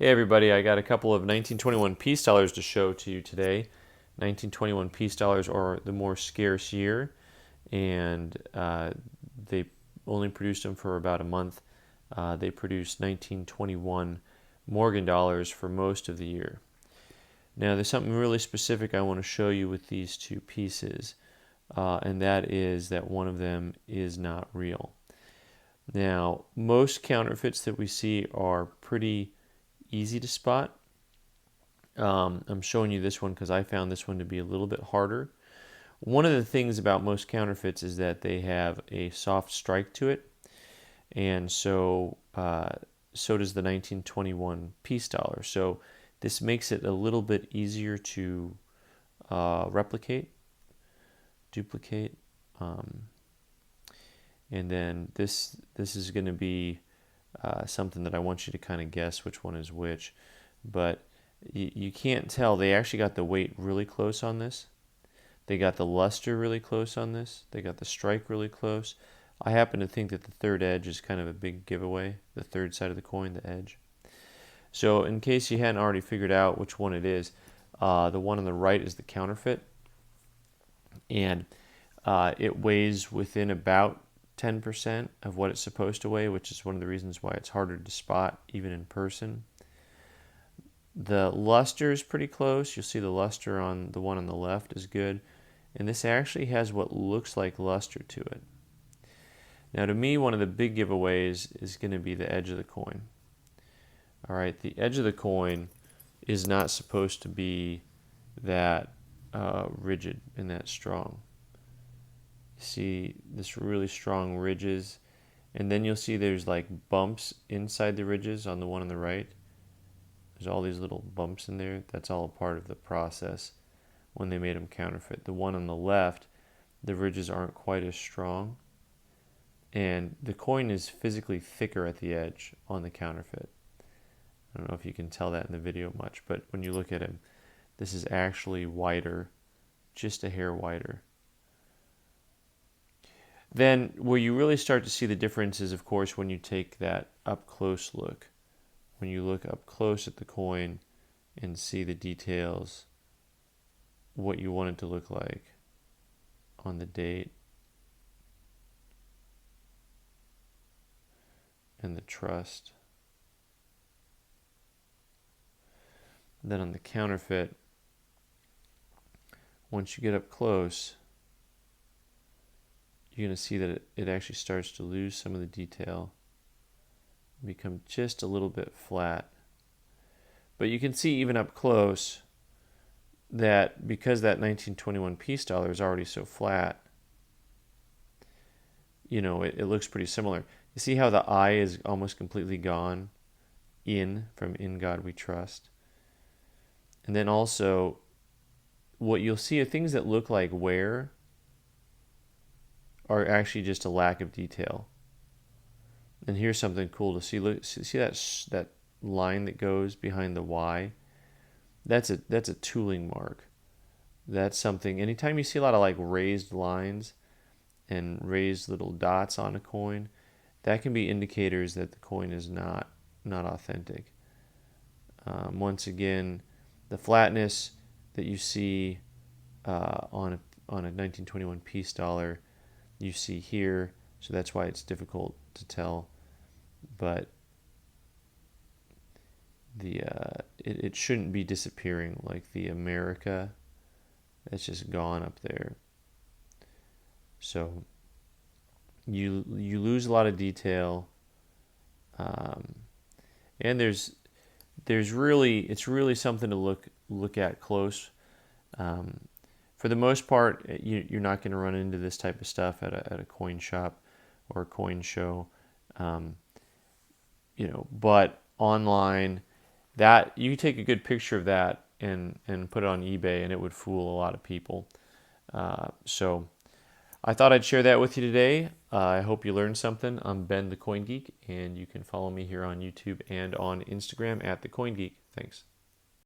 Hey everybody, I got a couple of 1921 peace dollars to show to you today. 1921 peace dollars are the more scarce year, and they only produced them for about a month. They produced 1921 Morgan dollars for most of the year. Now there's something really specific I want to show you with these two pieces, and that is that one of them is not real. Now, most counterfeits that we see are pretty easy to spot. I'm showing you this one because I found this one to be a little bit harder. One of the things about most counterfeits is that they have a soft strike to it, and so does the 1921 peace dollar. So this makes it a little bit easier to duplicate, and then this is going to be something that I want you to kind of guess which one is which, but you can't tell. They actually got the weight really close on this. They got the luster really close on this. They got the strike really close. I happen to think that the third edge is kind of a big giveaway, the third side of the coin, the edge. So in case you hadn't already figured out which one it is, the one on the right is the counterfeit, and it weighs within about 10% of what it's supposed to weigh, which is one of the reasons why it's harder to spot even in person. The luster is pretty close. You'll see the luster on the one on the left is good, and this actually has what looks like luster to it. Now to me, one of the big giveaways is going to be the edge of the coin. All right, the edge of the coin is not supposed to be that rigid and that strong. See this really strong ridges, and then you'll see there's like bumps inside the ridges on the one on the right. There's all these little bumps in there. That's all a part of the process when they made them counterfeit. The one on the left, the ridges aren't quite as strong, and the coin is physically thicker at the edge on the counterfeit. I don't know if you can tell that in the video much, but when you look at it, this is actually wider, just a hair wider. Then where you really start to see the difference is, of course, when you take that up close look. When you look up close at the coin and see the details, what you want it to look like on the date and the trust. Then on the counterfeit, once you get up close, you're going to see that it actually starts to lose some of the detail, become just a little bit flat. But you can see even up close that because that 1921 peace dollar is already so flat, it looks pretty similar. You see how the eye is almost completely gone from In God We Trust. And then also what you'll see are things that look like wear are actually just a lack of detail. And here's something cool to see. Look, see that line that goes behind the Y? That's a tooling mark. That's something. Anytime you see a lot of like raised lines and raised little dots on a coin, that can be indicators that the coin is not authentic. Once again, the flatness that you see on a 1921 peace dollar, you see here, so that's why it's difficult to tell. But it shouldn't be disappearing like the America. That's just gone up there. So you lose a lot of detail, and it's really something to look at close. For the most part, you're not going to run into this type of stuff at a coin shop or a coin show, But online, that you take a good picture of that and put it on eBay, and it would fool a lot of people. So I thought I'd share that with you today. I hope you learned something. I'm Ben the Coin Geek, and you can follow me here on YouTube and on Instagram at TheCoinGeek. Thanks.